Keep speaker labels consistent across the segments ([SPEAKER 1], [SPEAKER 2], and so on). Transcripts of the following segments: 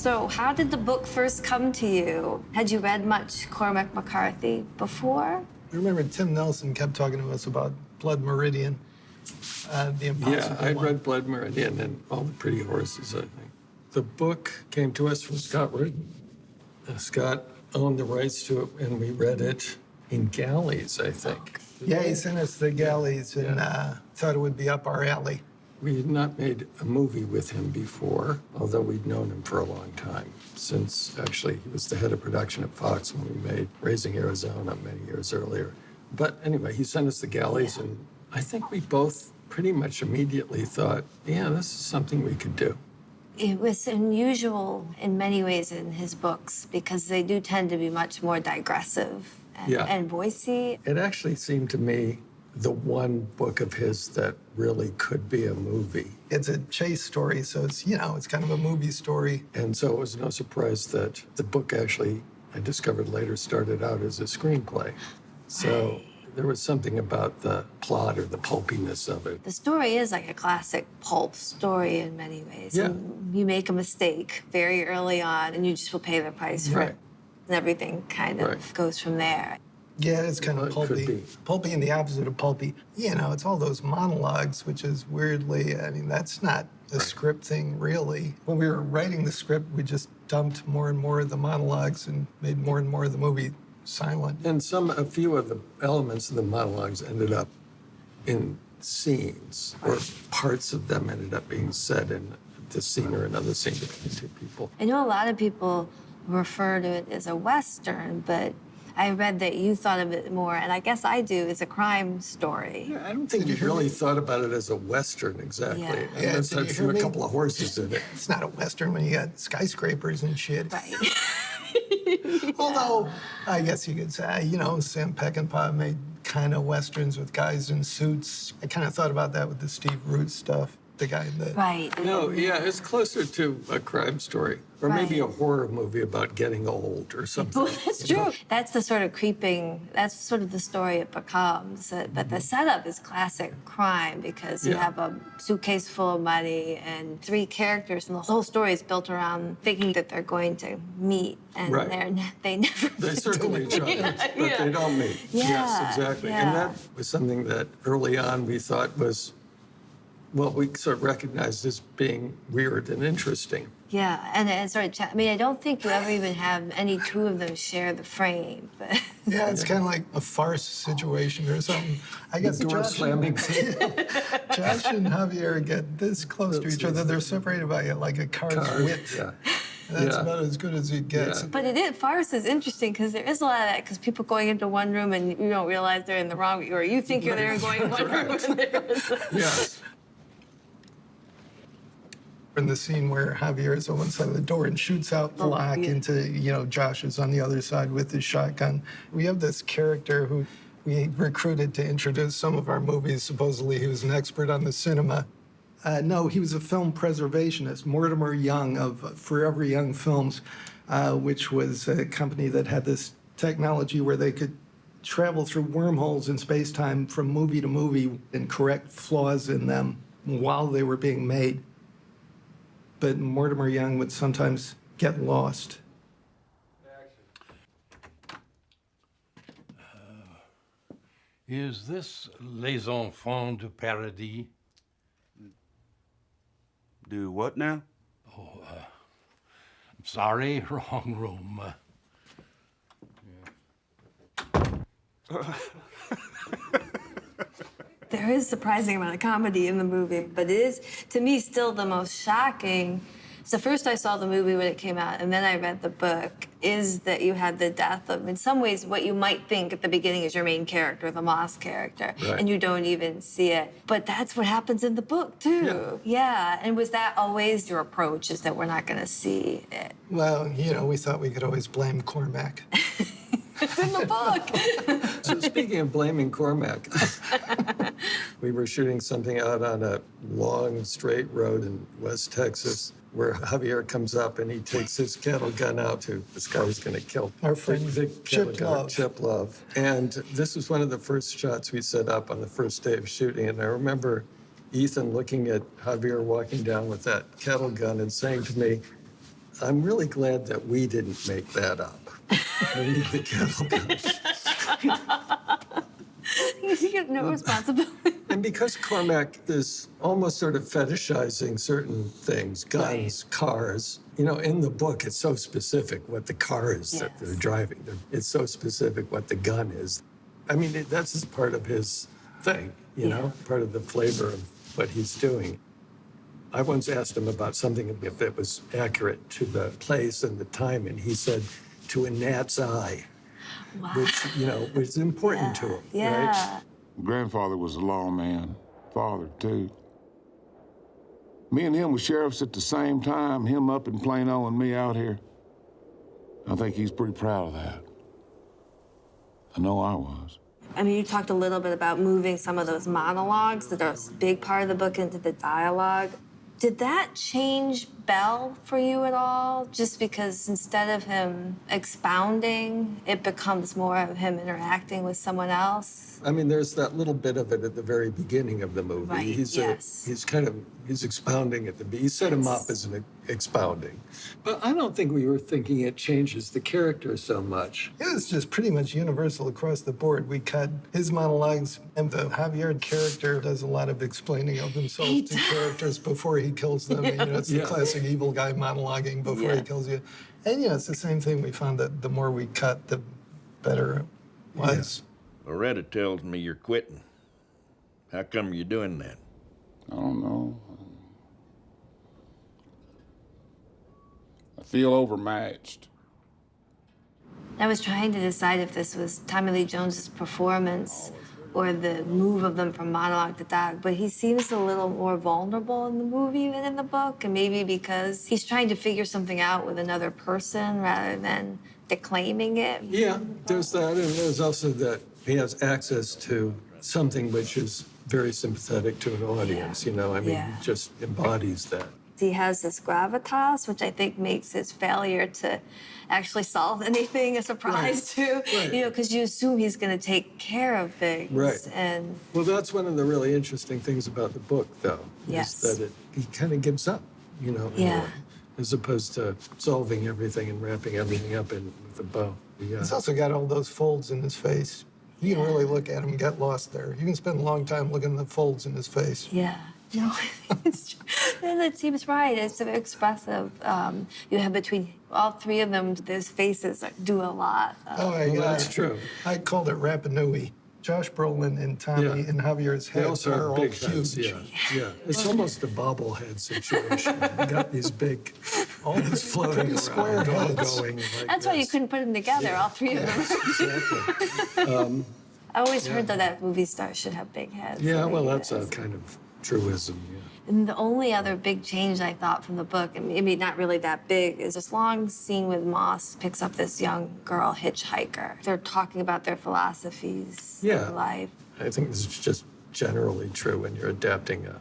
[SPEAKER 1] So how did the book first come to you? Had you read much Cormac McCarthy before?
[SPEAKER 2] I remember Tim Nelson kept talking to us about Blood Meridian, the impossible
[SPEAKER 3] Yeah, I'd
[SPEAKER 2] one.
[SPEAKER 3] read Blood Meridian and All the Pretty Horses, I think. The book came to us from Scott Rudin. Scott owned the rights to it, and we read it in Galleys, I think.
[SPEAKER 2] Yeah, he sent us the Galleys and thought it would be up our alley.
[SPEAKER 3] We had not made a movie with him before, although we'd known him for a long time, since actually he was the head of production at Fox when we made Raising Arizona many years earlier. But anyway, he sent us the Galleys, and I think we both pretty much immediately thought, yeah, this is something we could do.
[SPEAKER 1] It was unusual in many ways in his books because they do tend to be much more digressive and voicey.
[SPEAKER 3] It actually seemed to me the one book of his that really could be a movie.
[SPEAKER 2] It's a chase story, so it's, you know, it's kind of a movie story.
[SPEAKER 3] And so it was no surprise that the book actually, I discovered later, started out as a screenplay. So there was something about the plot or the pulpiness of it.
[SPEAKER 1] The story is like a classic pulp story in many ways.
[SPEAKER 3] Yeah.
[SPEAKER 1] And you make a mistake very early on and you just will pay the price for it. And everything kind of goes from there.
[SPEAKER 2] Yeah, it's kind of
[SPEAKER 3] Well, it could
[SPEAKER 2] pulpy.
[SPEAKER 3] be.
[SPEAKER 2] Pulpy and the opposite of pulpy. You know, it's all those monologues, which is weirdly, I mean, that's not a script thing, really. When we were writing the script, we just dumped more and more of the monologues and made more and more of the movie silent.
[SPEAKER 3] And a few of the elements of the monologues ended up in scenes, or parts of them ended up being said in this scene or another scene between two people.
[SPEAKER 1] I know a lot of people refer to it as a Western, but I read that you thought of it more, and I guess I do, as a crime story.
[SPEAKER 3] Yeah, I don't think you really thought about it as a Western exactly.
[SPEAKER 1] Yeah.
[SPEAKER 3] Unless
[SPEAKER 2] did you
[SPEAKER 3] I
[SPEAKER 2] hear
[SPEAKER 3] threw a
[SPEAKER 2] me?
[SPEAKER 3] couple of horses in it.
[SPEAKER 2] It's not a Western when you got skyscrapers and shit.
[SPEAKER 1] Right.
[SPEAKER 2] Although, I guess you could say, you know, Sam Peckinpah made kind of Westerns with guys in suits. I kind of thought about that with the Steve Root stuff, the guy in the...
[SPEAKER 1] Right.
[SPEAKER 3] No, yeah, it's closer to a crime story. Or maybe a
[SPEAKER 1] Right.
[SPEAKER 3] horror movie about getting old or something.
[SPEAKER 1] Well, that's true. That's the sort of creeping, that's sort of the story it becomes. But the setup is classic crime because you have a suitcase full of money and three characters, and the whole story is built around thinking that they're going to meet, and they never
[SPEAKER 3] They circle each other, but they don't meet.
[SPEAKER 1] Yeah,
[SPEAKER 3] Yes, exactly.
[SPEAKER 1] yeah.
[SPEAKER 3] And that was something that early on we thought was, well, we sort of recognized as being weird and interesting.
[SPEAKER 1] Yeah, and sort of, I mean, I don't think you ever even have any two of them share the frame. But
[SPEAKER 2] Yeah, it's kind of like a farce situation or something. I guess
[SPEAKER 3] Door slamming.
[SPEAKER 2] Josh and Javier get this close to each other. They're separated by like a car's width.
[SPEAKER 3] Yeah.
[SPEAKER 2] That's about as good as it gets.
[SPEAKER 3] Yeah.
[SPEAKER 1] But farce is interesting because there is a lot of that, because people going into one room and you don't realize they're in the wrong, or you think you're there and going in one room and there's...
[SPEAKER 3] Yes.
[SPEAKER 2] In the scene where Javier is on one side of the door and shoots out black into, you know, Josh is on the other side with his shotgun. We have this character who we recruited to introduce some of our movies. Supposedly he was an expert on the cinema. No, he was a film preservationist, Mortimer Young of Forever Young Films, which was a company that had this technology where they could travel through wormholes in space-time from movie to movie and correct flaws in them while they were being made. But Mortimer Young would sometimes get lost.
[SPEAKER 4] Is this Les Enfants du Paradis?
[SPEAKER 5] Do what now?
[SPEAKER 4] I'm sorry, wrong room.
[SPEAKER 1] There is surprising amount of comedy in the movie, but it is, to me, still the most shocking. So first I saw the movie when it came out, and then I read the book, is that you had the death of, in some ways, what you might think at the beginning is your main character, the Moss character, and you don't even see it. But that's what happens in the book, too. Yeah, and was that always your approach, is that we're not going to see it?
[SPEAKER 2] Well, you know, we thought we could always blame Cormac.
[SPEAKER 1] It's in the book.
[SPEAKER 3] So speaking of blaming Cormac, we were shooting something out on a long, straight road in West Texas where Javier comes up and he takes his cattle gun out to this guy who's going to kill
[SPEAKER 2] Our friend Chip Love.
[SPEAKER 3] Chip Love. And this was one of the first shots we set up on the first day of shooting. And I remember Ethan looking at Javier walking down with that cattle gun and saying to me, I'm really glad that we didn't make that up. The kettle gun.
[SPEAKER 1] You have no responsibility.
[SPEAKER 3] And because Cormac is almost sort of fetishizing certain things, guns, cars, in the book, it's so specific what the car is that they're driving. It's so specific what the gun is. I mean, that's just part of his thing, part of the flavor of what he's doing. I once asked him about something, if it was accurate to the place and the time, and he said, to a gnat's eye, which, was important to him, right?
[SPEAKER 5] Grandfather was a lawman, father too. Me and him were sheriffs at the same time, him up in Plano and me out here. I think he's pretty proud of that. I know I was.
[SPEAKER 1] I mean, you talked a little bit about moving some of those monologues that are a big part of the book into the dialogue. Did that change Bell for you at all? Just because instead of him expounding, it becomes more of him interacting with someone else?
[SPEAKER 3] I mean, there's that little bit of it at the very beginning of the movie.
[SPEAKER 1] Right,
[SPEAKER 3] He's expounding at the He set him up as an expounding. But I don't think we were thinking it changes the character so much.
[SPEAKER 2] It was just pretty much universal across the board. We cut his monologues, and the Javier character does a lot of explaining of himself to characters before he kills them. It's the classic evil guy monologuing before he kills you. And, it's the same thing. We found that the more we cut, the better it was.
[SPEAKER 6] Loretta tells me you're quitting. How come you're doing that?
[SPEAKER 5] I don't know. I feel overmatched.
[SPEAKER 1] I was trying to decide if this was Tommy Lee Jones's performance or the move of them from monologue to dialogue, but he seems a little more vulnerable in the movie than in the book, and maybe because he's trying to figure something out with another person rather than declaiming it.
[SPEAKER 3] Yeah, there's that, and there's also that he has access to something which is very sympathetic to an audience, he just embodies that.
[SPEAKER 1] He has this gravitas, which I think makes his failure to actually solve anything a surprise too. Because you assume he's going to take care of things.
[SPEAKER 3] Right.
[SPEAKER 1] And
[SPEAKER 3] well, that's one of the really interesting things about the book, though, is that he kind of gives up, in a way, as opposed to solving everything and wrapping everything up with a bow.
[SPEAKER 2] He's also got all those folds in his face. You can really look at him and get lost there. You can spend a long time looking at the folds in his face.
[SPEAKER 1] Yeah. No, it's true. And it seems right. It's so expressive. You have between all three of them, those faces do a lot.
[SPEAKER 3] That's true.
[SPEAKER 2] I called it Rapanui. Josh Brolin and Tommy and Javier's
[SPEAKER 3] They
[SPEAKER 2] heads
[SPEAKER 3] also
[SPEAKER 2] are
[SPEAKER 3] have
[SPEAKER 2] all
[SPEAKER 3] big
[SPEAKER 2] huge.
[SPEAKER 3] heads, yeah. It's almost a bobblehead situation. You got these big, all this floating around,
[SPEAKER 2] square
[SPEAKER 3] all
[SPEAKER 2] heads.
[SPEAKER 3] going like
[SPEAKER 1] That's why you
[SPEAKER 3] this.
[SPEAKER 1] couldn't put them together, all three of them.
[SPEAKER 3] Exactly.
[SPEAKER 1] I always heard that movie stars should have big heads.
[SPEAKER 3] Yeah,
[SPEAKER 1] I
[SPEAKER 3] well,
[SPEAKER 1] think
[SPEAKER 3] that's a kind of truism,
[SPEAKER 1] And the only other big change I thought from the book, and maybe not really that big, is this long scene with Moss picks up this young girl hitchhiker. They're talking about their philosophies of life.
[SPEAKER 3] I think this is just generally true when you're adapting a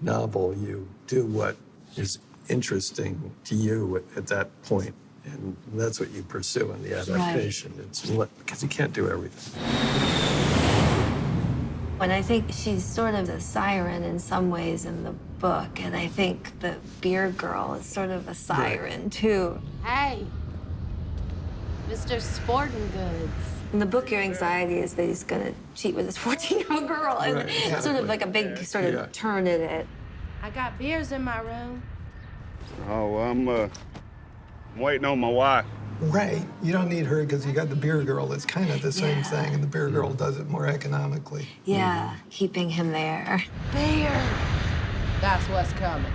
[SPEAKER 3] novel. You do what is interesting to you at that point, and that's what you pursue in the adaptation. It's because you can't do everything.
[SPEAKER 1] And I think she's sort of the siren in some ways in the book, and I think the beer girl is sort of a siren too.
[SPEAKER 7] Hey, Mr. Sporting Goods.
[SPEAKER 1] In the book, your anxiety is that he's gonna cheat with his 14-year-old girl, and it's sort of like a big sort of turn in it.
[SPEAKER 7] I got beers in my room.
[SPEAKER 8] Oh, I'm waiting on my wife.
[SPEAKER 2] Right. You don't need her because you got the beer girl. It's kind of the same thing, and the beer girl does it more economically.
[SPEAKER 1] Yeah, keeping him there.
[SPEAKER 7] Beer. That's what's coming.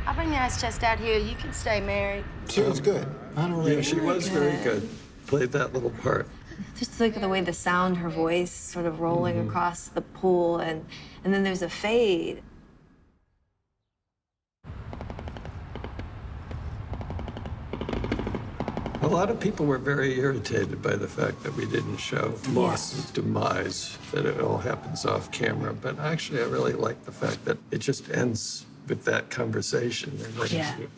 [SPEAKER 7] I'll bring the ice chest out here. You can stay married.
[SPEAKER 2] She was good. Honorary.
[SPEAKER 3] Yeah, she was very good. Played that little part.
[SPEAKER 1] Just like the way the sound, her voice sort of rolling across the pool, and then there's a fade.
[SPEAKER 3] A lot of people were very irritated by the fact that we didn't show Moss's demise, that it all happens off camera. But actually, I really like the fact that it just ends with that conversation. And then,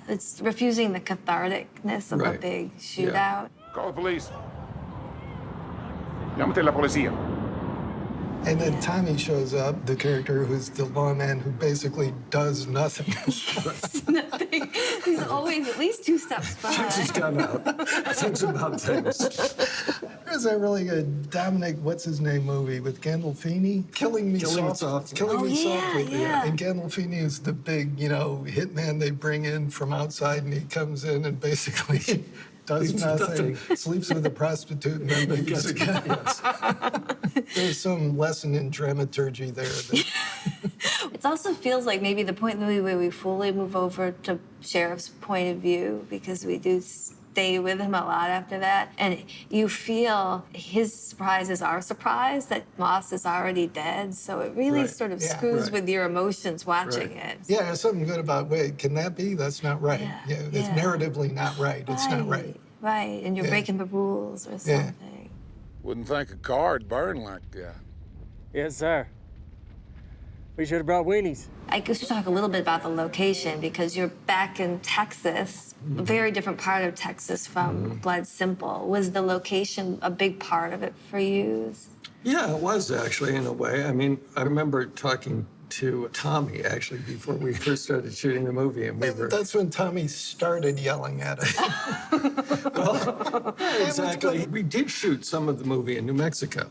[SPEAKER 1] It's refusing the catharticness of a big shootout.
[SPEAKER 5] Call the police. Llámate la policía.
[SPEAKER 2] And then Tommy shows up, the character who's the lawman who basically does nothing.
[SPEAKER 1] Nothing. He's always at least 2 steps behind.
[SPEAKER 3] Just come out, thinks about things.
[SPEAKER 2] There's a really good Dominic, what's his name movie with Gandolfini? Killing Me Softly. Killing Me Softly.
[SPEAKER 1] Yeah.
[SPEAKER 2] And Gandolfini is the big, hitman they bring in from outside, and he comes in and basically does nothing, sleeps with a prostitute, and then gets again. There's some lesson in dramaturgy there.
[SPEAKER 1] It also feels like maybe the point in the movie where we fully move over to Sheriff's point of view, because we do stay with him a lot after that. And you feel his surprise is our surprise, that Moss is already dead. So it really sort of screws with your emotions watching it.
[SPEAKER 2] Yeah, there's something good about, wait, can that be? That's not right. It's narratively not right. It's not right.
[SPEAKER 1] Right, and you're breaking the rules or something.
[SPEAKER 5] Wouldn't think a car'd burn like that.
[SPEAKER 9] Yes, sir. We should have brought weenies.
[SPEAKER 1] I guess we talk a little bit about the location, because you're back in Texas, a very different part of Texas from Blood Simple. Was the location a big part of it for you?
[SPEAKER 3] Yeah, it was actually, in a way. I mean, I remember talking to Tommy, actually, before we first started shooting the movie, and we were...
[SPEAKER 2] That's when Tommy started yelling at us.
[SPEAKER 3] Well, exactly. We did shoot some of the movie in New Mexico.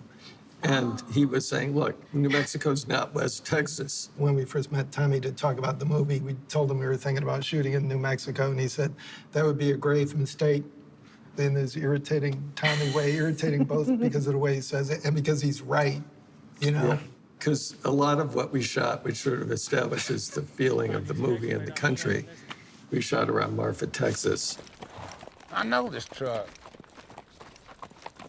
[SPEAKER 3] And he was saying, look, New Mexico's not West Texas.
[SPEAKER 2] When we first met Tommy to talk about the movie, we told him we were thinking about shooting in New Mexico, and he said that would be a grave mistake in his irritating Tommy way, irritating both because of the way he says it and because he's right,
[SPEAKER 3] Because a lot of what we shot, which sort of establishes the feeling of the movie and the country, we shot around Marfa, Texas.
[SPEAKER 5] I know this truck.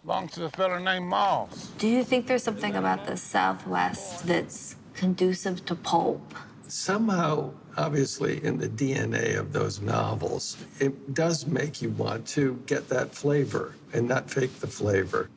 [SPEAKER 5] Belongs to a fella named Moss.
[SPEAKER 1] Do you think there's something about the Southwest that's conducive to pulp?
[SPEAKER 3] Somehow, obviously, in the DNA of those novels, it does make you want to get that flavor and not fake the flavor.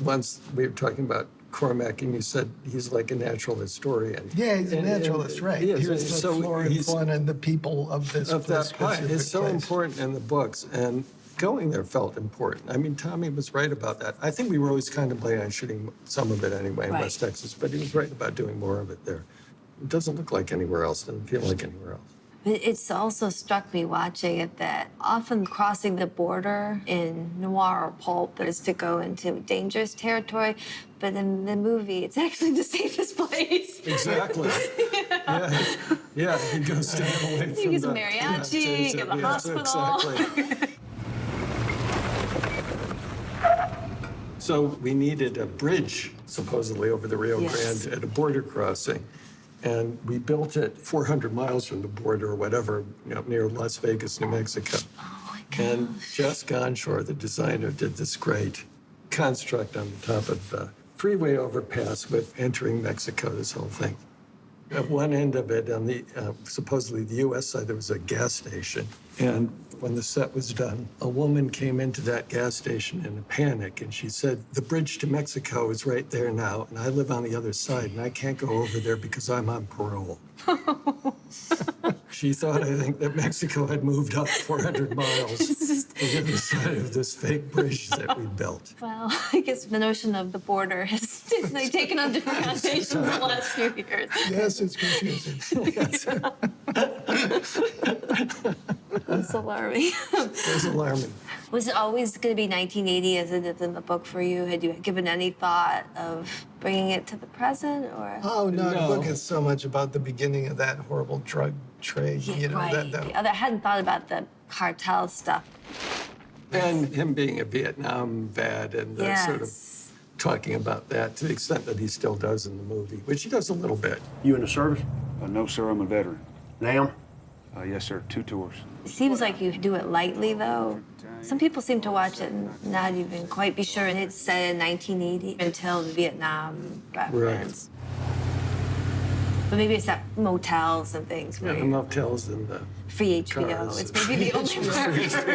[SPEAKER 3] Once we were talking about Cormac, and you said he's like a natural historian.
[SPEAKER 2] Yeah, he's a naturalist, right?
[SPEAKER 3] He is.
[SPEAKER 2] Here's the flora and fauna and the people of this
[SPEAKER 3] place. It's so
[SPEAKER 2] place.
[SPEAKER 3] important in the books, and going there felt important. I mean, Tommy was right about that. I think we were always contemplating on shooting some of it anyway in West Texas, but he was right about doing more of it there. It doesn't look like anywhere else, doesn't feel like anywhere else.
[SPEAKER 1] It's also struck me watching it that often crossing the border in noir or pulp is to go into dangerous territory, but in the movie, it's actually the safest place.
[SPEAKER 3] Exactly. Yeah, he goes down away from
[SPEAKER 1] you get some mariachi, get the hospital.
[SPEAKER 3] Exactly. So we needed a bridge, supposedly, over the Rio Grande at a border crossing. And we built it 400 miles from the border or whatever, near Las Vegas, New Mexico.
[SPEAKER 1] Oh my gosh.
[SPEAKER 3] And Jess Gonshore, the designer, did this great construct on the top of the freeway overpass with entering Mexico, this whole thing. At one end of it, on the supposedly the U.S. side, there was a gas station. And when the set was done, a woman came into that gas station in a panic, and she said, the bridge to Mexico is right there now, and I live on the other side, and I can't go over there because I'm on parole. She thought, I think, that Mexico had moved up 400 miles to the other side of this fake bridge that we built.
[SPEAKER 1] Well, I guess the notion of the border has taken on different connotations in the last few years.
[SPEAKER 2] Yes, it's confusing.
[SPEAKER 1] That's alarming.
[SPEAKER 3] It was alarming.
[SPEAKER 1] Was it always going to be 1980 as it is in the book for you? Had you given any thought of bringing it to the present, or?
[SPEAKER 2] Oh, no, the book is so much about the beginning of that horrible drug trade,
[SPEAKER 1] I hadn't thought about the cartel stuff.
[SPEAKER 3] And him being a Vietnam vet and sort of talking about that to the extent that he still does in the movie, which he does a little bit.
[SPEAKER 8] You in the service? No, sir, I'm a veteran.
[SPEAKER 9] Now?
[SPEAKER 8] Yes, sir, 2 tours.
[SPEAKER 1] It seems like you do it lightly, though. Some people seem to watch it and not even quite be sure it's set in 1980 until the Vietnam reference. But maybe it's at motels and things.
[SPEAKER 3] Yeah, the motels and the
[SPEAKER 1] free HBO.
[SPEAKER 3] cars.
[SPEAKER 1] It's maybe the only part.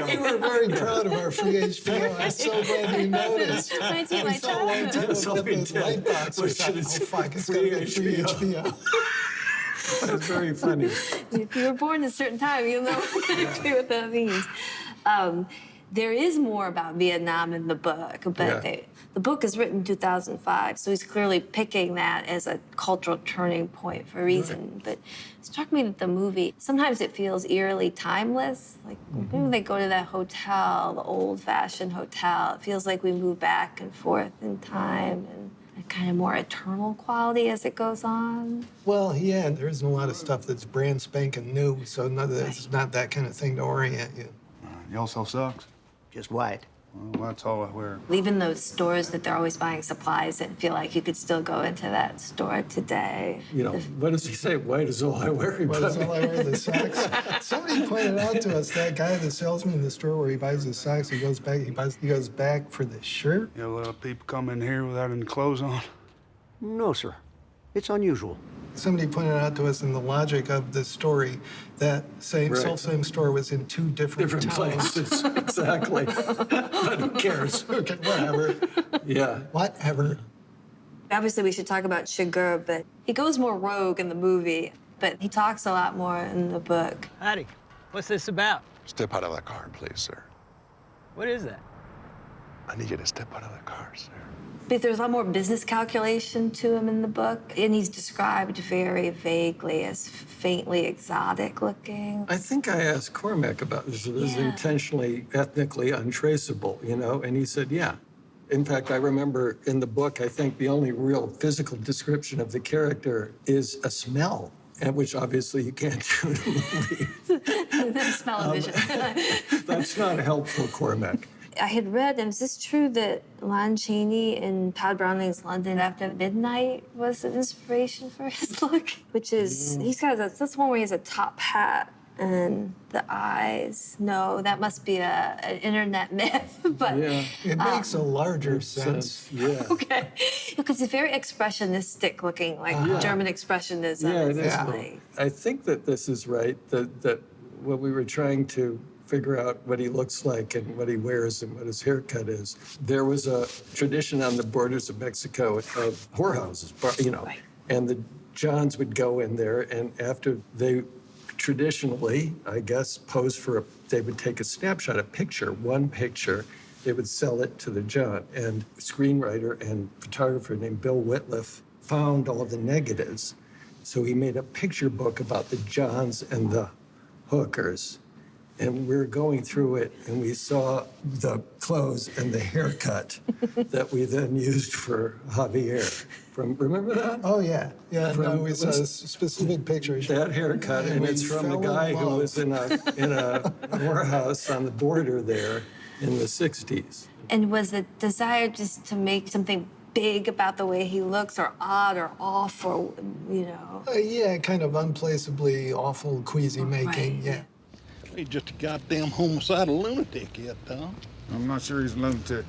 [SPEAKER 2] We were very proud of our free HBO. I'm so glad you noticed.
[SPEAKER 1] My
[SPEAKER 2] We saw one time with the light box. We thought, oh, fuck, it's going to be free HBO.
[SPEAKER 3] That's very funny.
[SPEAKER 1] If you were born at a certain time, you'll know exactly what that means. There is more about Vietnam in the book, but The book is written in 2005, so he's clearly picking that as a cultural turning point for a reason. But it struck me that the movie, sometimes it feels eerily timeless. Like maybe they go to that hotel, the old-fashioned hotel. It feels like we move back and forth in time and a kind of more eternal quality as it goes on.
[SPEAKER 2] Well, yeah, there isn't a lot of stuff that's brand spanking new, so it's not that kind of thing to orient you.
[SPEAKER 8] You also socks?
[SPEAKER 10] Just white.
[SPEAKER 8] Well, that's all I wear.
[SPEAKER 1] Even those stores that they're always buying supplies in feel like you could still go into that store today.
[SPEAKER 3] You know, what does he say? White is all I wear.
[SPEAKER 2] What is all I wear, the socks? Somebody pointed out to us that guy, the salesman in the store where he buys his socks, he goes back for the shirt.
[SPEAKER 8] You let people come in here without any clothes on?
[SPEAKER 10] No, sir. It's unusual.
[SPEAKER 2] Somebody pointed out to us in the logic of the story that same
[SPEAKER 3] Right.
[SPEAKER 2] self-same store was in two different towns.
[SPEAKER 3] places. Exactly. But who cares?
[SPEAKER 2] Okay, whatever.
[SPEAKER 3] Yeah.
[SPEAKER 2] Whatever.
[SPEAKER 1] Obviously, we should talk about Sugar, but he goes more rogue in the movie, but he talks a lot more in the book.
[SPEAKER 9] Howdy. What's this about?
[SPEAKER 11] Step out of that car, please, sir.
[SPEAKER 9] What is that?
[SPEAKER 11] I need you to step out of that car, sir.
[SPEAKER 1] But there's a lot more business calculation to him in the book, and he's described very vaguely as faintly exotic looking.
[SPEAKER 3] I think I asked Cormac about this. It was intentionally ethnically untraceable, you know, and he said, yeah. In fact, I remember in the book, I think the only real physical description of the character is a smell, and which obviously you can't do in a movie.
[SPEAKER 1] Smell of vision.
[SPEAKER 3] That's not helpful, Cormac.
[SPEAKER 1] I had read, and is this true that Lon Chaney in Todd Browning's London After Midnight was an inspiration for his look? Which is, that's one where he has a top hat and the eyes. No, that must be an internet myth, but.
[SPEAKER 3] Yeah.
[SPEAKER 2] It makes a larger sense.
[SPEAKER 3] Yeah.
[SPEAKER 1] Okay. Because it's very expressionistic looking, like German expressionism.
[SPEAKER 3] Yeah, it is.
[SPEAKER 1] Like,
[SPEAKER 3] I think that this is right, that what we were trying to figure out what he looks like and what he wears and what his haircut is. There was a tradition on the borders of Mexico of whorehouses, you know, and the Johns would go in there, and after they traditionally, I guess, they would take a snapshot, one picture, they would sell it to the John. And a screenwriter and photographer named Bill Whitliff found all the negatives. So he made a picture book about the Johns and the hookers. And we were going through it, and we saw the clothes and the haircut that we then used for Javier. Remember that?
[SPEAKER 2] Oh, yeah. Yeah, we saw a specific picture.
[SPEAKER 3] That haircut, and it's from the guy who was in a warehouse on the border there in the 60s.
[SPEAKER 1] and was the desire just to make something big about the way he looks, or odd, or off, or, you know?
[SPEAKER 2] Yeah, kind of unplaceably awful, queasy making, yeah.
[SPEAKER 12] He's just a goddamn homicidal lunatic yet, Tom.
[SPEAKER 8] I'm not sure he's a lunatic.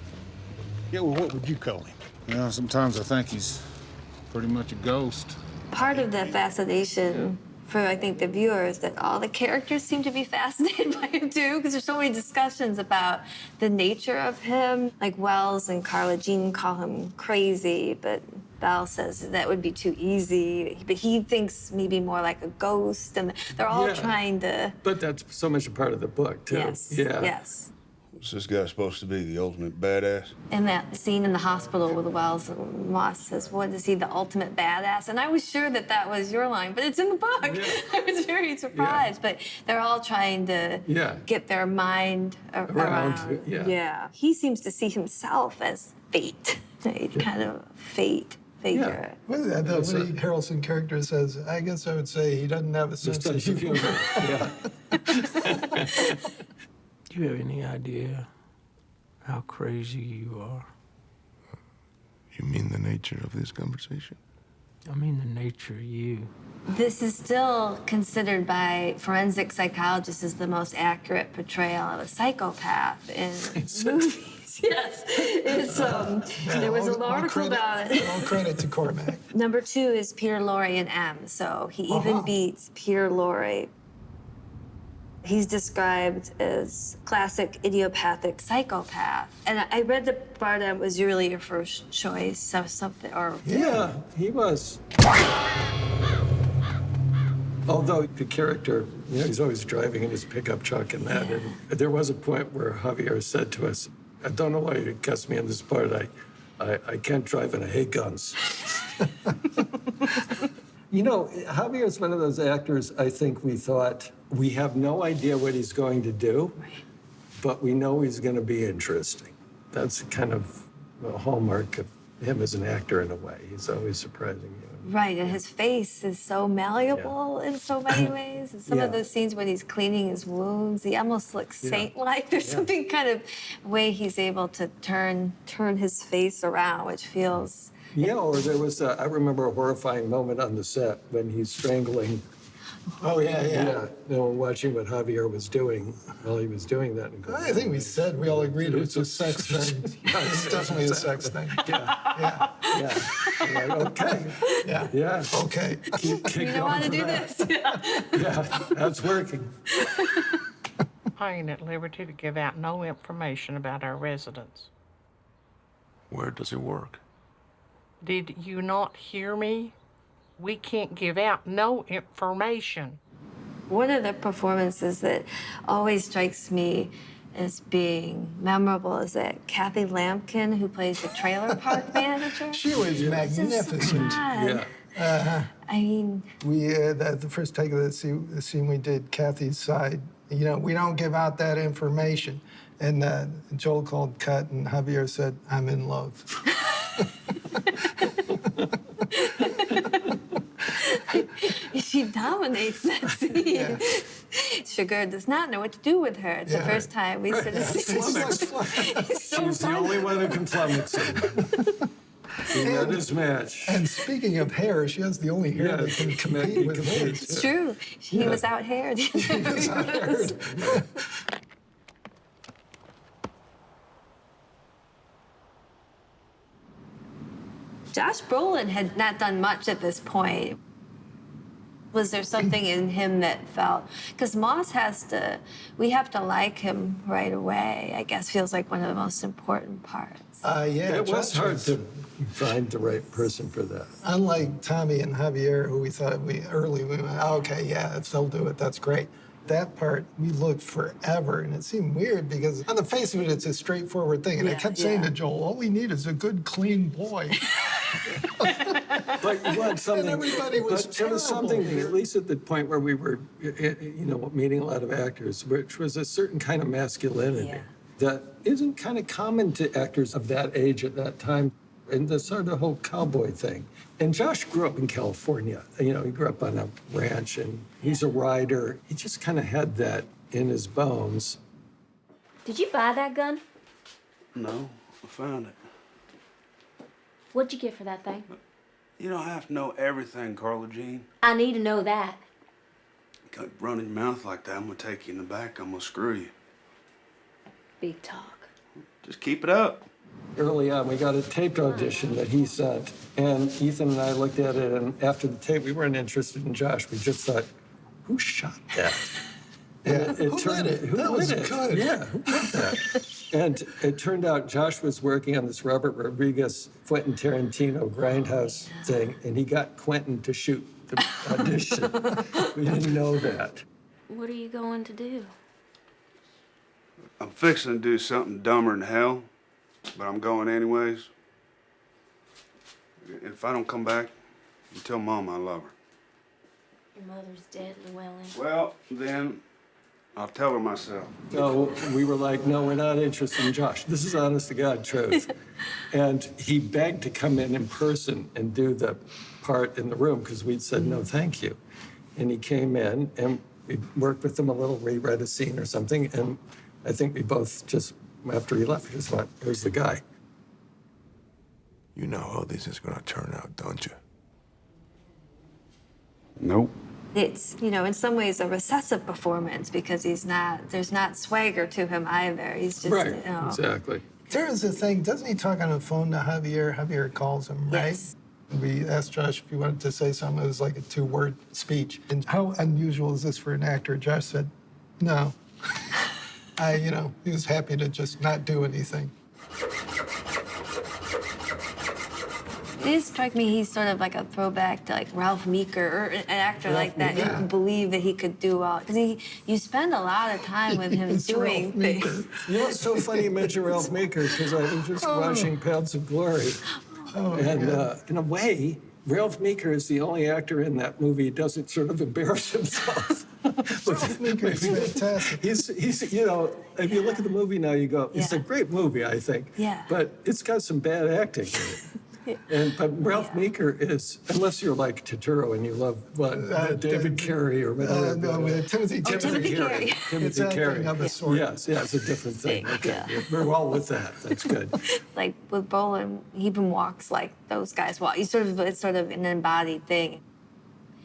[SPEAKER 12] Yeah, well, what would you call him?
[SPEAKER 8] Yeah, sometimes I think he's pretty much a ghost.
[SPEAKER 1] Part of the fascination for, I think, the viewers, that all the characters seem to be fascinated by him, too, because there's so many discussions about the nature of him. Like Wells and Carla Jean call him crazy, but Belle says that would be too easy. But he thinks maybe more like a ghost, and they're all trying to...
[SPEAKER 3] But that's so much a part of the book, too.
[SPEAKER 1] Yes,
[SPEAKER 3] yeah.
[SPEAKER 1] yes.
[SPEAKER 8] Is this guy supposed to be the ultimate badass?
[SPEAKER 1] In that scene in the hospital with Wells, and Moss says, "What is he, the ultimate badass?" And I was sure that that was your line, but it's in the book. Yeah. I was very surprised. Yeah. But they're all trying to get their mind around. Yeah. He seems to see himself as fate, right? Kind of fate figure.
[SPEAKER 2] Yeah. What is that? The Woody Harrelson character says, I guess I would say he doesn't have a sense of humor.
[SPEAKER 13] Do you have any idea how crazy you are?
[SPEAKER 11] You mean the nature of this conversation?
[SPEAKER 13] I mean the nature of you.
[SPEAKER 1] This is still considered by forensic psychologists as the most accurate portrayal of a psychopath in movies. Yes, it's there was an article about it.
[SPEAKER 2] All credit to Cormac.
[SPEAKER 1] Number 2 is Peter Lorre in M, so he even beats Peter Lorre. He's described as classic idiopathic psychopath. And I read that Bardem was really your first choice of something, or...
[SPEAKER 3] Yeah, he was. Although the character, you know, he's always driving in his pickup truck and that. And there was a point where Javier said to us, I don't know why you cast me in this part. I can't drive and I hate guns. You know, Javier's one of those actors, I think we thought, we have no idea what he's going to do, but we know he's going to be interesting. That's kind of a hallmark of him as an actor in a way. He's always surprising you.
[SPEAKER 1] Right, and his face is so malleable in so many ways. And some of those scenes when he's cleaning his wounds, he almost looks saint-like. There's something kind of way he's able to turn his face around, which feels...
[SPEAKER 3] Yeah, or there was, I remember a horrifying moment on the set when he's strangling.
[SPEAKER 2] Oh, yeah.
[SPEAKER 3] You know, watching what Javier was doing while he was doing that. And going,
[SPEAKER 2] I think we all agreed it was a sex thing. It's definitely a sex thing. Yeah.
[SPEAKER 3] Like, okay. Yeah.
[SPEAKER 2] Okay.
[SPEAKER 3] Keep
[SPEAKER 1] You know how to do
[SPEAKER 3] that.
[SPEAKER 1] this.
[SPEAKER 3] Yeah, that's working.
[SPEAKER 14] I ain't at liberty to give out no information about our residents.
[SPEAKER 11] Where does it work?
[SPEAKER 14] Did you not hear me? We can't give out no information.
[SPEAKER 1] One of the performances that always strikes me as being memorable is that Kathy Lampkin, who plays the trailer park manager.
[SPEAKER 2] She was magnificent.
[SPEAKER 1] God.
[SPEAKER 2] Yeah.
[SPEAKER 1] I mean...
[SPEAKER 2] We, the first take of the scene we did, Kathy's side, you know, we don't give out that information. And Joel called cut and Javier said, I'm in love.
[SPEAKER 1] She dominates that scene.
[SPEAKER 2] Yeah.
[SPEAKER 1] Sugar does not know what to do with her. It's the first time we sort of see He's so
[SPEAKER 3] She's the only one who can flummox him. He met his match.
[SPEAKER 2] And speaking of hair, she has the only hair that can compete with his.
[SPEAKER 1] It's true. He was out haired.
[SPEAKER 2] He was out haired.
[SPEAKER 1] Josh Brolin had not done much at this point. Was there something in him that felt, because Moss we have to like him right away, I guess, feels like one of the most important parts.
[SPEAKER 3] It was hard to find the right person for that.
[SPEAKER 2] Unlike Tommy and Javier, who we thought we went, oh, okay, yeah, if they'll do it, that's great. That part, we looked forever, and it seemed weird because on the face of it, it's a straightforward thing. And I kept saying to Joel, all we need is a good, clean boy.
[SPEAKER 3] But you want something.
[SPEAKER 2] And everybody was
[SPEAKER 3] but there was something, at least at the point where we were, you know, meeting a lot of actors, which was a certain kind of masculinity that isn't kind of common to actors of that age at that time. And the sort of whole cowboy thing. And Josh grew up in California. You know, he grew up on a ranch, and he's a rider. He just kind of had that in his bones.
[SPEAKER 15] Did you buy that gun?
[SPEAKER 8] No, I found it.
[SPEAKER 15] What'd you get for that thing?
[SPEAKER 8] You don't have to know everything, Carla Jean.
[SPEAKER 15] I need to know that.
[SPEAKER 8] Keep running your mouth like that, I'm gonna take you in the back. I'm gonna screw you.
[SPEAKER 15] Big talk.
[SPEAKER 8] Just keep it up.
[SPEAKER 3] Early on, we got a taped audition that he sent, and Ethan and I looked at it, and after the tape, we weren't interested in Josh. We just thought, who shot that?
[SPEAKER 2] Yeah, who lit it? That was good.
[SPEAKER 3] Yeah, who did that? And it turned out Josh was working on this Robert Rodriguez, Quentin Tarantino grindhouse thing, and he got Quentin to shoot the audition. We didn't know that.
[SPEAKER 15] What are you going to do?
[SPEAKER 8] I'm fixing to do something dumber than hell, but I'm going anyways. If I don't come back, you tell Mom I love her.
[SPEAKER 15] Your mother's dead, Llewellyn.
[SPEAKER 8] Well, then I'll tell her myself.
[SPEAKER 3] So we were like, no, we're not interested in Josh. This is honest to God truth. And he begged to come in person and do the part in the room because we'd said, no, thank you. And he came in and we worked with him a little, reread a scene or something. And I think we both just, after he left, we just went, here's the guy.
[SPEAKER 11] You know how this is gonna turn out, don't you?
[SPEAKER 8] Nope.
[SPEAKER 1] It's, you know, in some ways a recessive performance because there's not swagger to him either. He's just,
[SPEAKER 3] Right,
[SPEAKER 1] you know.
[SPEAKER 3] exactly.
[SPEAKER 2] There's the thing, doesn't he talk on the phone to Javier? Javier calls him, right?
[SPEAKER 1] Yes.
[SPEAKER 2] We asked Josh if he wanted to say something. It was like a 2-word speech. And how unusual is this for an actor? Josh said, no. He was happy to just not do anything.
[SPEAKER 1] It did strike me he's sort of like a throwback to like Ralph Meeker or an actor like that. You could believe that he could do all, because you spend a lot of time with him doing things.
[SPEAKER 3] You know, it's so funny you mention Ralph Meeker, because I was just watching Paths of Glory. And in a way, Ralph Meeker is the only actor in that movie who doesn't sort of embarrass himself.
[SPEAKER 2] Ralph Meeker is fantastic.
[SPEAKER 3] He's, you know, if you look at the movie now, you go, it's a great movie, I think.
[SPEAKER 1] Yeah.
[SPEAKER 3] But it's got some bad acting in it. But Ralph Meeker is, unless you're like Turturro and you love David Carey or whatever.
[SPEAKER 2] Timothy
[SPEAKER 1] Carey.
[SPEAKER 3] Timothy Carey.
[SPEAKER 2] Of a sort.
[SPEAKER 3] Yes, it's a different thing. Okay, we're well with that. That's good.
[SPEAKER 1] Like with Boland, he even walks like those guys walk. It's sort of an embodied thing.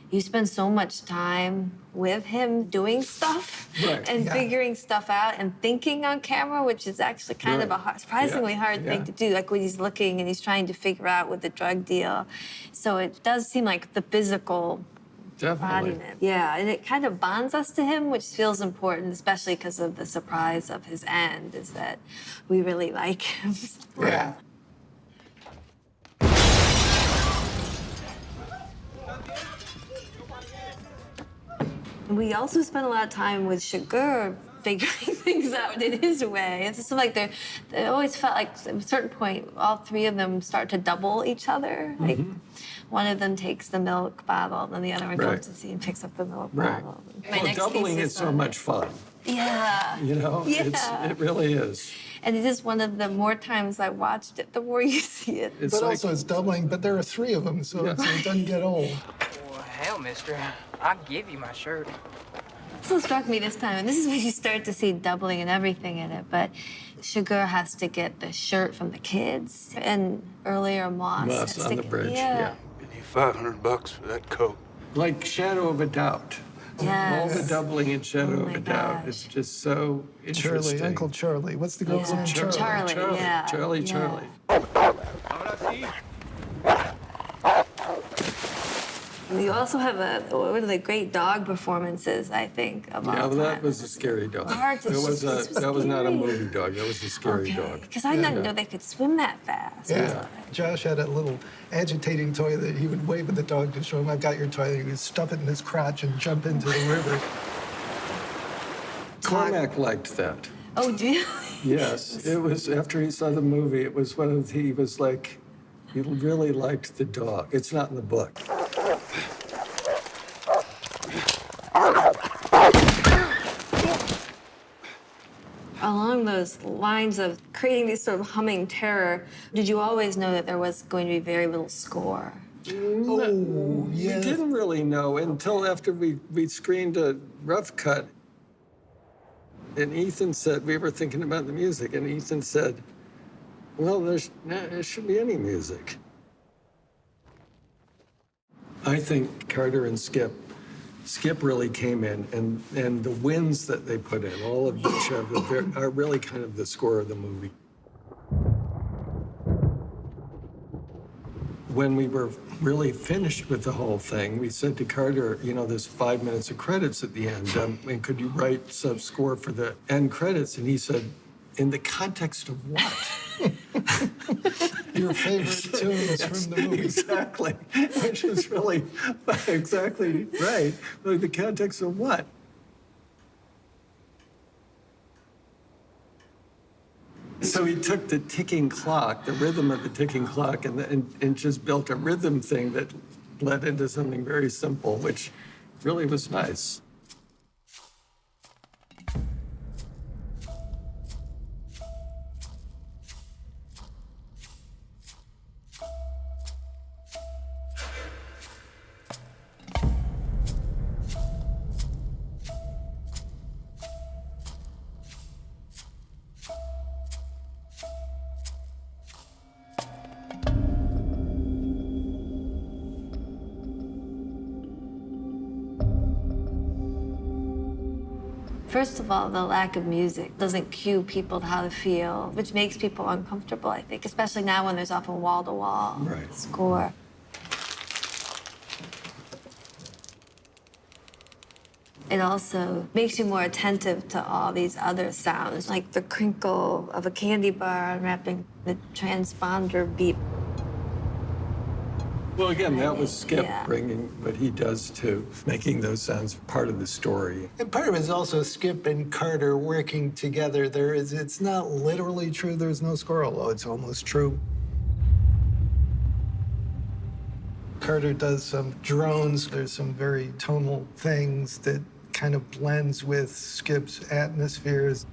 [SPEAKER 1] You spend so much time with him doing stuff and figuring stuff out and thinking on camera, which is actually kind of a surprisingly hard thing to do. Like when he's looking and he's trying to figure out with the drug deal. So it does seem like the physical embodiment. Yeah, and it kind of bonds us to him, which feels important, especially because of the surprise of his end, is that we really like him.
[SPEAKER 2] Yeah.
[SPEAKER 1] We also spent a lot of time with Chigurh figuring things out in his way. It's just like they always felt like at a certain point, all three of them start to double each other. Like one of them takes the milk bottle, then the other one comes to see and picks up the milk bottle.
[SPEAKER 3] Well, doubling is so much fun.
[SPEAKER 1] Yeah.
[SPEAKER 3] You know, it really is.
[SPEAKER 1] And it is one of the more times I watched it, the more you see it.
[SPEAKER 2] But also it's doubling, but there are three of them, so it doesn't get old.
[SPEAKER 16] Well, hell, mister, I'll give you my shirt.
[SPEAKER 1] This what struck me this time, and this is when you start to see doubling and everything in it, but Chigurh has to get the shirt from the kids, and earlier Moss has
[SPEAKER 3] on
[SPEAKER 1] to
[SPEAKER 3] the
[SPEAKER 1] get,
[SPEAKER 3] bridge,
[SPEAKER 1] yeah.
[SPEAKER 11] Give you $500 for that coat.
[SPEAKER 3] Like Shadow of a Doubt.
[SPEAKER 1] Yes.
[SPEAKER 3] All the doubling in Shadow of a Doubt.
[SPEAKER 1] gosh.
[SPEAKER 3] It's just so interesting.
[SPEAKER 2] Charlie, Uncle Charlie. What's the girl's name?
[SPEAKER 1] Charlie.
[SPEAKER 3] Charlie.
[SPEAKER 1] You also have one of the great dog performances, I think, of all
[SPEAKER 3] Yeah, well,
[SPEAKER 1] time.
[SPEAKER 3] that was a scary dog.
[SPEAKER 1] Hard to
[SPEAKER 3] That was not a movie dog. That was a scary dog.
[SPEAKER 1] Because I didn't know they could swim that fast.
[SPEAKER 2] Yeah. Josh had a little agitating toy that he would wave at the dog to show him, I've got your toy. And he would stuff it in his crotch and jump into the river.
[SPEAKER 3] Cormac liked that.
[SPEAKER 1] Oh, do you?
[SPEAKER 3] Yes. It was, after he saw the movie, it was he was like, he really liked the dog. It's not in the book.
[SPEAKER 1] Along those lines of creating this sort of humming terror, did you always know that there was going to be very little score?
[SPEAKER 2] Oh, yeah.
[SPEAKER 3] We didn't really know until after we screened a rough cut. And Ethan said, we were thinking about the music, and Ethan said, well, there shouldn't be any music. I think Carter and Skip really came in, and the winds that they put in, all of which are really kind of the score of the movie. When we were really finished with the whole thing, we said to Carter, you know, there's 5 minutes of credits at the end, and could you write some score for the end credits? And he said, in the context of what?
[SPEAKER 2] Your favorite tunes from the movie.
[SPEAKER 3] Exactly, which is really exactly right. Like, the context of what? So he took the ticking clock, the rhythm of the ticking clock, and just built a rhythm thing that led into something very simple, which really was nice.
[SPEAKER 1] First of all, the lack of music doesn't cue people to how to feel, which makes people uncomfortable, I think, especially now when there's often wall-to-wall score. It also makes you more attentive to all these other sounds, like the crinkle of a candy bar unwrapping, the transponder beep.
[SPEAKER 3] Well, again, that was Skip
[SPEAKER 1] Yeah.
[SPEAKER 3] bringing what he does to making those sounds part of the story.
[SPEAKER 2] And part of it is also Skip and Carter working together. It's not literally true there's no score, although it's almost true. Carter does some drones. There's some very tonal things that kind of blends with Skip's atmospheres.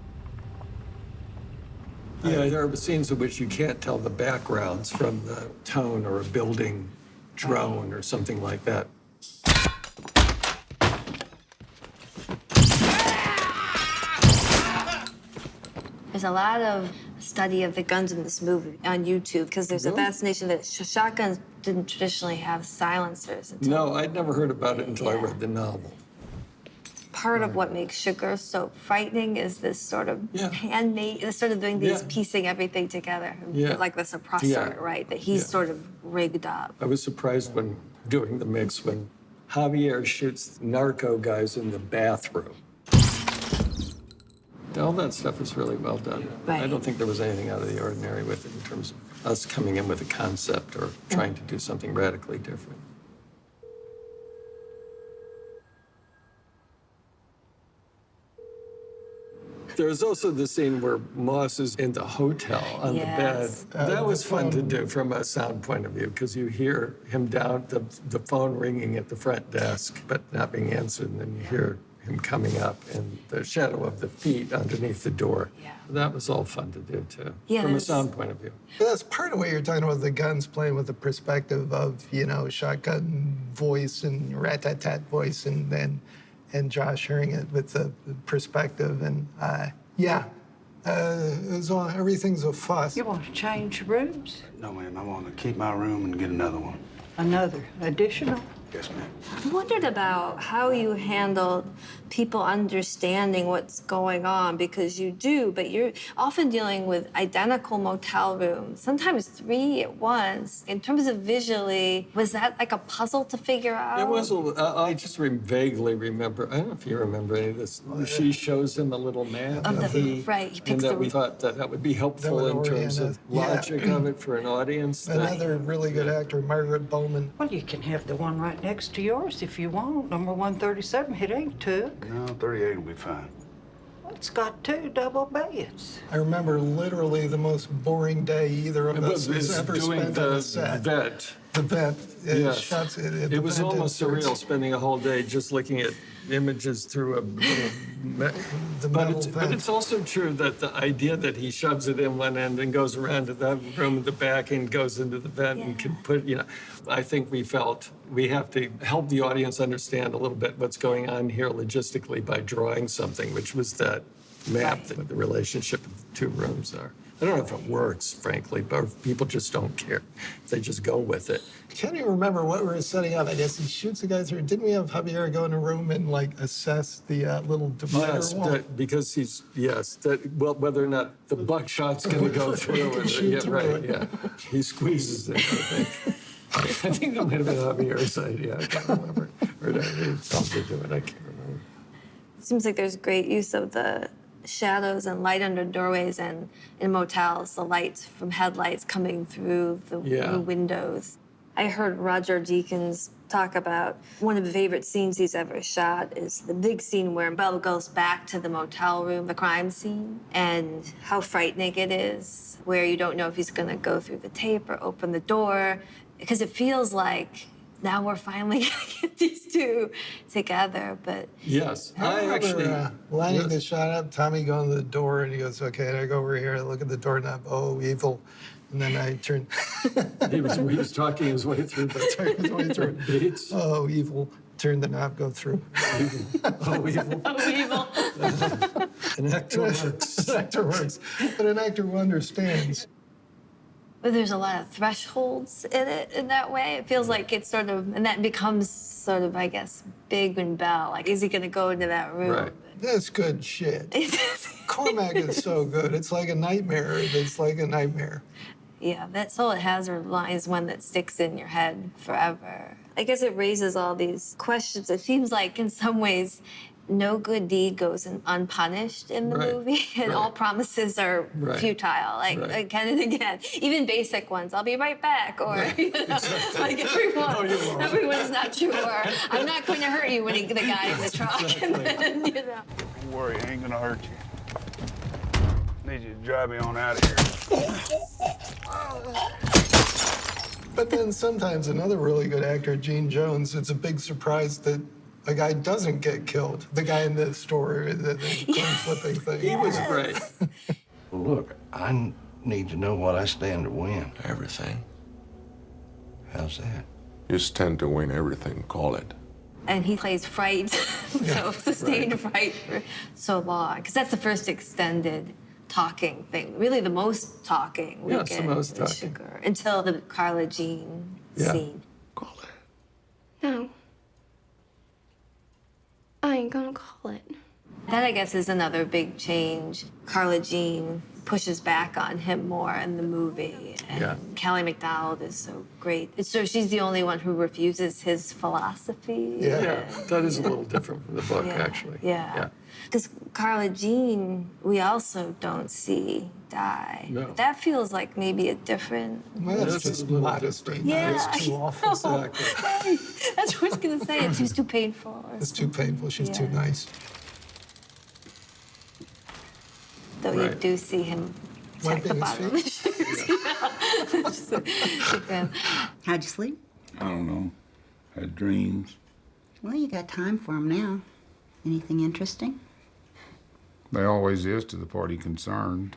[SPEAKER 3] Yeah, there are scenes in which you can't tell the backgrounds from the tone or a building drone or something like that.
[SPEAKER 1] There's a lot of study of the guns in this movie on YouTube because there's a fascination that shotguns didn't traditionally have silencers.
[SPEAKER 3] No, I'd never heard about it until I read the novel.
[SPEAKER 1] Part of what makes Sugar so frightening is this sort of handmade, this sort of doing these, piecing everything together, like the suppressor, right, that he's sort of rigged up.
[SPEAKER 3] I was surprised when doing the mix when Javier shoots narco guys in the bathroom. All that stuff was really well done.
[SPEAKER 1] Right.
[SPEAKER 3] I don't think there was anything out of the ordinary with it in terms of us coming in with a concept or trying to do something radically different. There's also the scene where Moss is in the hotel on the bed. That was fun to do from a sound point of view because you hear him down, the phone ringing at the front desk, but not being answered, and then you hear him coming up in the shadow of the feet underneath the door. That was all fun to do, too, from a sound point of view.
[SPEAKER 2] But that's part of what you're talking about, the guns playing with the perspective of, you know, shotgun voice and rat-tat-tat voice, and Josh hearing it with the perspective. And, everything's a fuss.
[SPEAKER 17] You want to change rooms?
[SPEAKER 8] No, ma'am. I want to keep my room and get another one.
[SPEAKER 17] Another additional?
[SPEAKER 8] Yes, ma'am.
[SPEAKER 1] I wondered about how you handled people understanding what's going on, because you do, but you're often dealing with identical motel rooms, sometimes 3 at once. In terms of visually, was that like a puzzle to figure out?
[SPEAKER 3] It was. I just vaguely remember. I don't know if you remember any of this. She shows him a little map
[SPEAKER 1] Of he
[SPEAKER 3] and
[SPEAKER 1] picks
[SPEAKER 3] that
[SPEAKER 1] the
[SPEAKER 3] we thought that would be helpful in terms of logic of it for an audience.
[SPEAKER 2] Another really good actor, Margaret Bowman.
[SPEAKER 17] Well, you can have the one right next to yours if you want. Number 137, it ain't took.
[SPEAKER 8] No, 38 will be fine.
[SPEAKER 17] It's got 2 double beds.
[SPEAKER 2] I remember literally the most boring day either of us has ever spent on a set. The vet.
[SPEAKER 3] Yes.
[SPEAKER 2] Shots at
[SPEAKER 3] It
[SPEAKER 2] the
[SPEAKER 3] was
[SPEAKER 2] vet
[SPEAKER 3] almost
[SPEAKER 2] afterwards.
[SPEAKER 3] surreal spending a whole day just looking at images through a little but it's also true that the idea that he shoves it in one end and goes around to the room at the back and goes into the vent and can put, I think we felt we have to help the audience understand a little bit what's going on here logistically by drawing something, which was that map that the relationship of the 2 rooms are. I don't know if it works, frankly, but people just don't care. They just go with it.
[SPEAKER 2] I can't even remember what we were setting up. I guess he shoots the guys through. Didn't we have Javier go in a room and assess the little divider wall?
[SPEAKER 3] Because whether or not the buckshot's going to go through it. He squeezes it, I think. I think that might have been Javier's idea. I can't remember. Or he told me to do it. I can't remember.
[SPEAKER 1] It seems like there's great use of the shadows and light under doorways, and in motels, the lights from headlights coming through the windows. I heard Roger Deakins talk about one of the favorite scenes he's ever shot is the big scene where Belle goes back to the motel room, the crime scene, and how frightening it is, where you don't know if he's gonna go through the tape or open the door, because it feels like now we're finally gonna get these 2 together, but...
[SPEAKER 3] Yes,
[SPEAKER 2] I remember lining the shot up, Tommy going to the door, and he goes, okay, I go over here, look at the doorknob, oh, evil. And then I turned...
[SPEAKER 3] he was talking his way through the beats.
[SPEAKER 2] Oh, evil. Turn the knob, go through.
[SPEAKER 3] Oh, evil.
[SPEAKER 1] Oh, evil.
[SPEAKER 3] An actor works.
[SPEAKER 2] An actor works. But an actor who understands.
[SPEAKER 1] But there's a lot of thresholds in it in that way. It feels like it's sort of, and that becomes sort of, I guess, Big and Bell. Like, is he gonna go into that room?
[SPEAKER 2] Right. That's good shit. Cormac is so good. It's like a nightmare. It's like a nightmare.
[SPEAKER 1] Yeah, that Solid Hazard line is one that sticks in your head forever. I guess it raises all these questions. It seems like in some ways no good deed goes unpunished in the movie, and all promises are futile, like again and again. Even basic ones, I'll be right back, or you know, like everyone's not sure. I'm not going to hurt you when the guy in the truck, and then, you know.
[SPEAKER 8] Don't worry, I ain't gonna hurt you. Need you to drive me on out of here.
[SPEAKER 2] But then sometimes another really good actor, Gene Jones, it's a big surprise that a guy doesn't get killed. The guy in the store, the coin flipping thing.
[SPEAKER 3] He was great.
[SPEAKER 4] Well, look, I need to know what I stand to win.
[SPEAKER 11] Everything.
[SPEAKER 4] How's that?
[SPEAKER 11] You stand to win everything, call it.
[SPEAKER 1] And he plays fright, so sustained fright for so long, because that's the first extended talking thing. Really, the most talking we
[SPEAKER 3] Yes,
[SPEAKER 1] get
[SPEAKER 3] the most
[SPEAKER 1] in
[SPEAKER 3] talking.
[SPEAKER 1] Sugar, until the Carla Jean scene.
[SPEAKER 11] Call it.
[SPEAKER 15] No. I ain't gonna call it.
[SPEAKER 1] That, I guess, is another big change. Carla Jean pushes back on him more in the movie. And Kelly MacDonald is so great. So she's the only one who refuses his philosophy.
[SPEAKER 3] Yeah, that is a little different from the book, actually.
[SPEAKER 1] Yeah. Because Carla Jean, we also don't see die.
[SPEAKER 3] No.
[SPEAKER 1] That feels like maybe a different...
[SPEAKER 2] Well, that's just modesty.
[SPEAKER 1] Yeah,
[SPEAKER 2] It's too awful.
[SPEAKER 1] Exactly. That's what I was going to say. It seems too painful.
[SPEAKER 2] It's too painful. She's too nice.
[SPEAKER 1] Though you do see him check the bottom of his shoes.
[SPEAKER 17] How'd you sleep?
[SPEAKER 12] I don't know. Had dreams.
[SPEAKER 17] Well, you got time for them now. Anything interesting?
[SPEAKER 12] There always is to the party concerned.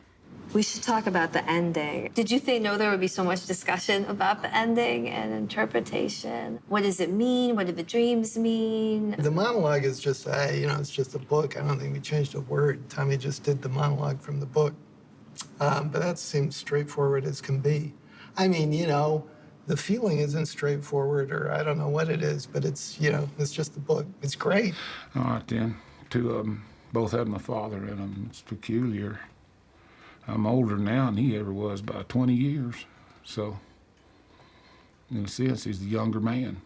[SPEAKER 1] We should talk about the ending. Did you know there would be so much discussion about the ending and interpretation? What does it mean? What do the dreams mean?
[SPEAKER 2] The monologue is just, it's just a book. I don't think we changed a word. Tommy just did the monologue from the book. But that seems straightforward as can be. I mean, the feeling isn't straightforward, or I don't know what it is, but it's, it's just the book. It's great.
[SPEAKER 12] All right, then. Two of them both had my father in them. It's peculiar. I'm older now than he ever was by 20 years. So, in a sense, he's the younger man.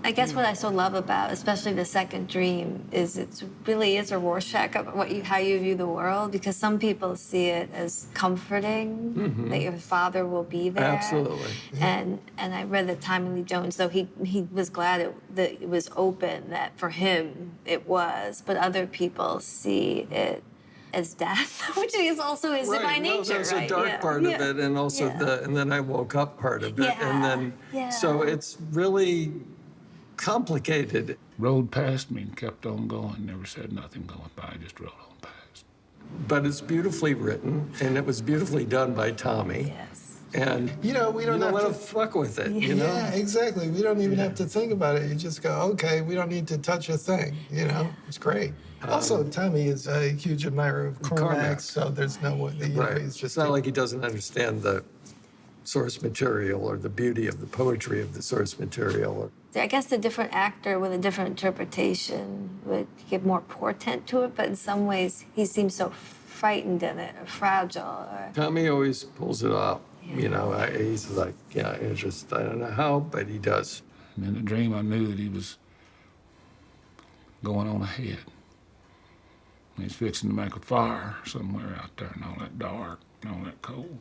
[SPEAKER 1] I guess what I so love about, especially the second dream, is it really is a Rorschach of how you view the world, because some people see it as comforting, that your father will be there.
[SPEAKER 3] Absolutely.
[SPEAKER 1] And I read that Tommy Lee Jones, though he was glad that it was open, that for him it was, but other people see it as death, which is also is by nature,
[SPEAKER 3] there's
[SPEAKER 1] right?
[SPEAKER 3] a dark part of it, and also and then I woke up part of it, and then so it's really complicated.
[SPEAKER 12] Rode past me and kept on going. Never said nothing going by. Just rode on past.
[SPEAKER 3] But it's beautifully written, and it was beautifully done by Tommy.
[SPEAKER 1] Yes.
[SPEAKER 3] And
[SPEAKER 2] we don't have
[SPEAKER 3] want
[SPEAKER 2] to
[SPEAKER 3] to fuck with it.
[SPEAKER 2] Yeah, exactly. We don't even have to think about it. You just go, okay, we don't need to touch a thing. It's great. Also, Tommy is a huge admirer of Cormac, so there's no way. He's just
[SPEAKER 3] it's not like he doesn't understand the source material or the beauty of the poetry of the source material.
[SPEAKER 1] I guess a different actor with a different interpretation would give more portent to it, but in some ways he seems so frightened in it, or fragile.
[SPEAKER 3] Tommy always pulls it off. He's like, it's just, I don't know how, but he does.
[SPEAKER 12] And in the dream, I knew that he was going on ahead. He's fixing to make a fire somewhere out there, and all that dark, and all that cold.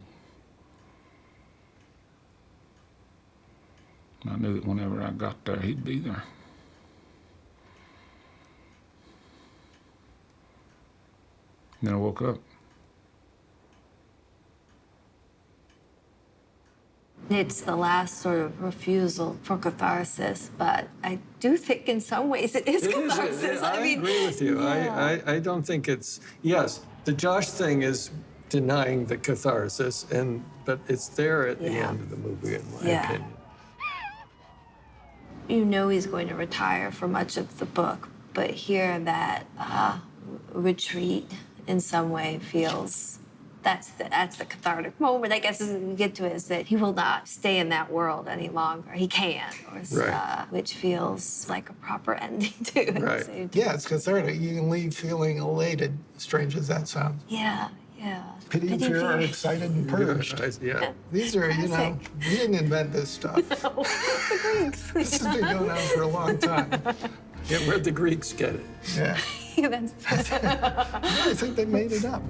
[SPEAKER 12] And I knew that whenever I got there, he'd be there. And then I woke up.
[SPEAKER 1] It's the last sort of refusal for catharsis, but I do think in some ways it is catharsis.
[SPEAKER 3] I agree with you. I don't think it's, yes, the Josh thing is denying the catharsis, but it's there at the end of the movie, in my opinion.
[SPEAKER 1] He's going to retire for much of the book, but here that retreat in some way feels that's the cathartic moment, I guess, as we get to it, is that he will not stay in that world any longer. He can't, which feels like a proper ending to it.
[SPEAKER 2] Right. Yeah, it's cathartic. You can leave feeling elated, strange as that sounds.
[SPEAKER 1] Yeah.
[SPEAKER 2] Pity, fear, excited, and purged. These are, we didn't invent this stuff.
[SPEAKER 1] No, the Greeks.
[SPEAKER 2] This has been going on for a long time.
[SPEAKER 3] Yeah, where'd the Greeks get it?
[SPEAKER 2] Yeah.
[SPEAKER 1] That's
[SPEAKER 2] I think they made it up.